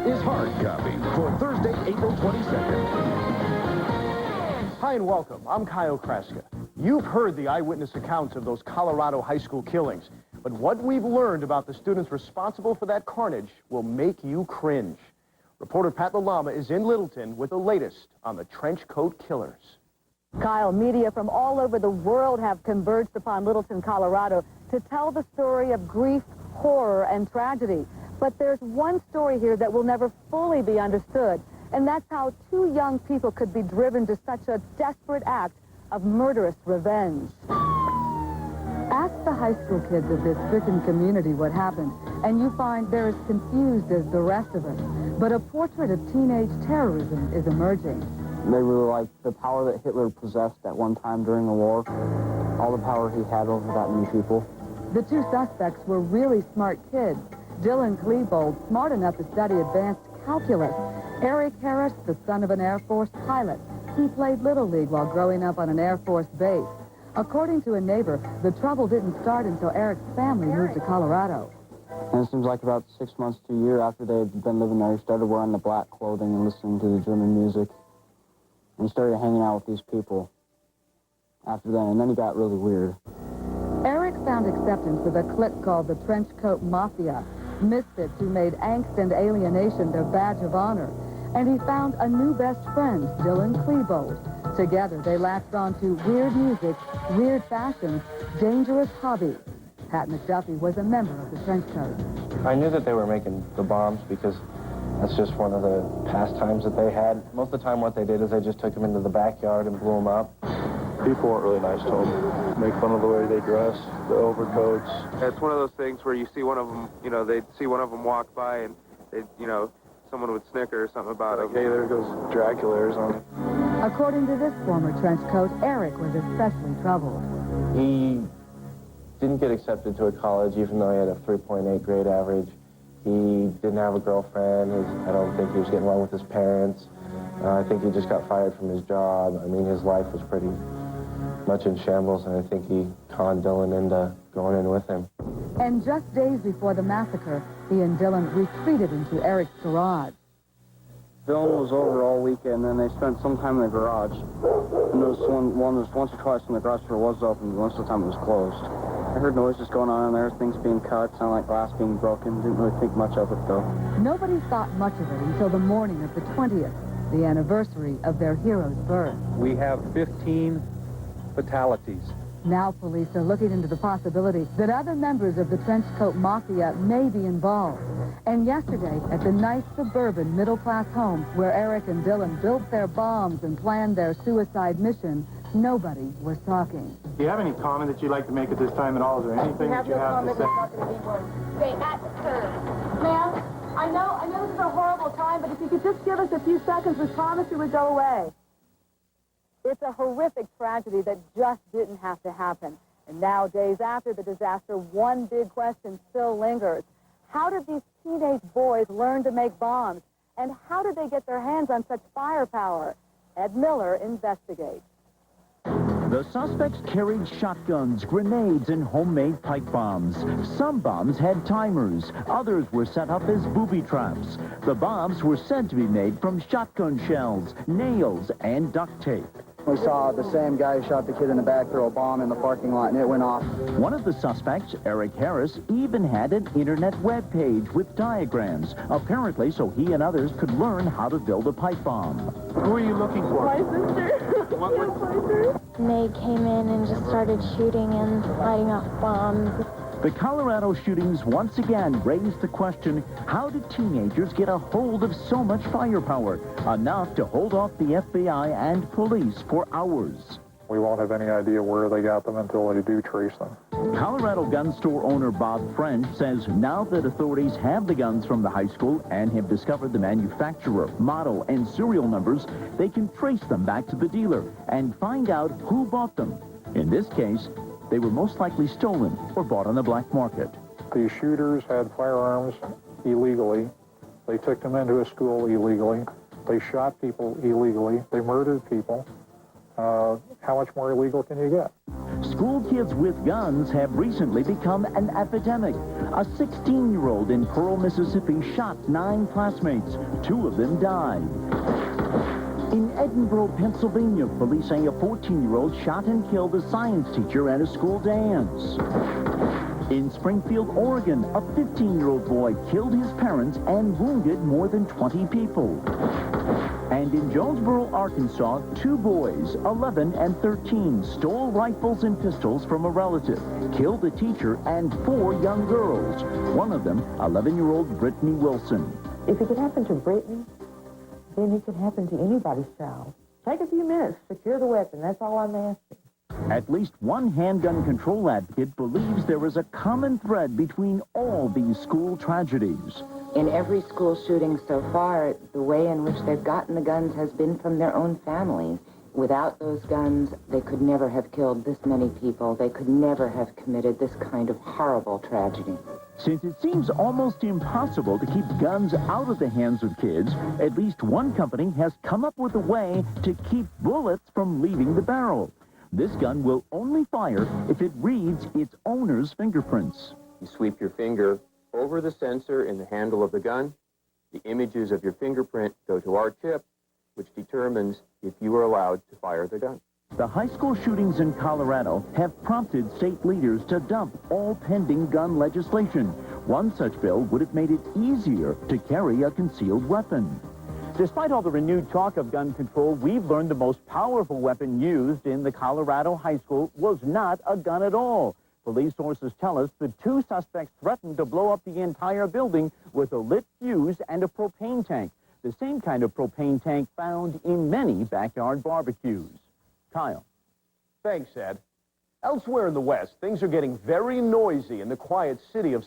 is hard copy for Thursday, April 22nd. Hi and welcome. I'm Kyle Kraska. You've heard the eyewitness accounts of those Colorado high school killings, but what we've learned about the students responsible for that carnage will make you cringe. Reporter Pat LaLama is in Littleton with the latest on the trench coat killers. Kyle, media from all over the world have converged upon Littleton, Colorado to tell the story of grief, horror, and tragedy. But there's one story here that will never fully be understood, and that's how two young people could be driven to such a desperate act of murderous revenge. Ask the high school kids of this stricken community what happened, and you find they're as confused as the rest of us. But a portrait of teenage terrorism is emerging. They really liked the power that Hitler possessed at one time during the war, all the power he had over that many people. The two suspects were really smart kids. Dylan Klebold, smart enough to study advanced calculus. Eric Harris, the son of an Air Force pilot. He played Little League while growing up on an Air Force base. According to a neighbor, the trouble didn't start until Eric's family moved to Colorado. And it seems like about 6 months to a year after they had been living there, he started wearing the black clothing and listening to the German music. And he started hanging out with these people after that, and then he got really weird. Eric found acceptance with a clique called the Trench Coat Mafia, misfits who made angst and alienation their badge of honor. And he found a new best friend, Dylan Klebold. Together, they latched on to weird music, weird fashions, dangerous hobbies. Pat McDuffie was a member of the Trench Coat. I knew that they were making the bombs because that's just one of the pastimes that they had. Most of the time what they did is they just took them into the backyard and blew them up. People weren't really nice to them. Make fun of the way they dress, the overcoats. It's one of those things where you see one of them, they'd see one of them walk by and they'd, someone would snicker or something about it. Hey, there goes Dracula or something. According to this former trench coat, Eric was especially troubled. He didn't get accepted to a college even though he had a 3.8 grade average. He didn't have a girlfriend. I don't think he was getting along with his parents. I think he just got fired from his job. I mean, his life was pretty much in shambles, and I think he conned Dylan into going in with him. And just days before the massacre, he and Dylan retreated into Eric's garage. Dylan was over all weekend, and they spent some time in the garage. And there was once or twice when the garage door was open, but most of the time it was closed. I heard noises going on in there, things being cut, sounded like glass being broken. Didn't really think much of it, though. Nobody thought much of it until the morning of the 20th, the anniversary of their hero's birth. We have 15 fatalities. Now police are looking into the possibility that other members of the Trench Coat Mafia may be involved. And yesterday, at the nice suburban middle-class home where Eric and Dylan built their bombs and planned their suicide mission, nobody was talking. Do you have any comment that you'd like to make at this time at all? Is there anything that you have to say? Stay at the curb. Ma'am, I know this is a horrible time, but if you could just give us a few seconds, we promised it would go away. It's a horrific tragedy that just didn't have to happen. And now, days after the disaster, one big question still lingers. How did these teenage boys learn to make bombs? And how did they get their hands on such firepower? Ed Miller investigates. The suspects carried shotguns, grenades, and homemade pipe bombs. Some bombs had timers. Others were set up as booby traps. The bombs were said to be made from shotgun shells, nails, and duct tape. We saw the same guy who shot the kid in the back throw a bomb in the parking lot, and it went off. One of the suspects, Eric Harris, even had an internet web page with diagrams, apparently so he and others could learn how to build a pipe bomb. Who are you looking for? My sister. They came in and just started shooting and lighting off bombs. The Colorado shootings once again raised the question, how did teenagers get a hold of so much firepower, enough to hold off the FBI and police for hours? We won't have any idea where they got them until they do trace them. Colorado gun store owner Bob French says now that authorities have the guns from the high school and have discovered the manufacturer, model, and serial numbers, they can trace them back to the dealer and find out who bought them. In this case, they were most likely stolen or bought on the black market. These shooters had firearms illegally. They took them into a school illegally. They shot people illegally. They murdered people. How much more illegal can you get? school kids with guns have recently become an epidemic. A 16-year-old in Pearl, Mississippi shot 9 classmates. 2 of them died. In Edinburgh, Pennsylvania, police say a 14-year-old shot and killed a science teacher at a school dance. In Springfield, Oregon, a 15-year-old boy killed his parents and wounded more than 20 people. And in Jonesboro, Arkansas, 2 boys, 11 and 13, stole rifles and pistols from a relative, killed a teacher and 4 young girls. One of them, 11-year-old Brittany Wilson. If it could happen to Brittany, then it could happen to anybody's child. Take a few minutes, secure the weapon. That's all I'm asking. At least one handgun control advocate believes there is a common thread between all these school tragedies. In every school shooting so far, the way in which they've gotten the guns has been from their own families. Without those guns, they could never have killed this many people. They could never have committed this kind of horrible tragedy. Since it seems almost impossible to keep guns out of the hands of kids, at least one company has come up with a way to keep bullets from leaving the barrel. This gun will only fire if it reads its owner's fingerprints. You sweep your finger over the sensor in the handle of the gun. The images of your fingerprint go to our chip, which determines if you are allowed to fire the gun. The high school shootings in Colorado have prompted state leaders to dump all pending gun legislation. One such bill would have made it easier to carry a concealed weapon. Despite all the renewed talk of gun control, we've learned the most powerful weapon used in the Colorado high school was not a gun at all. Police sources tell us the 2 suspects threatened to blow up the entire building with a lit fuse and a propane tank, the same kind of propane tank found in many backyard barbecues. Kyle. Thanks, Ed. Elsewhere in the West, things are getting very noisy in the quiet city of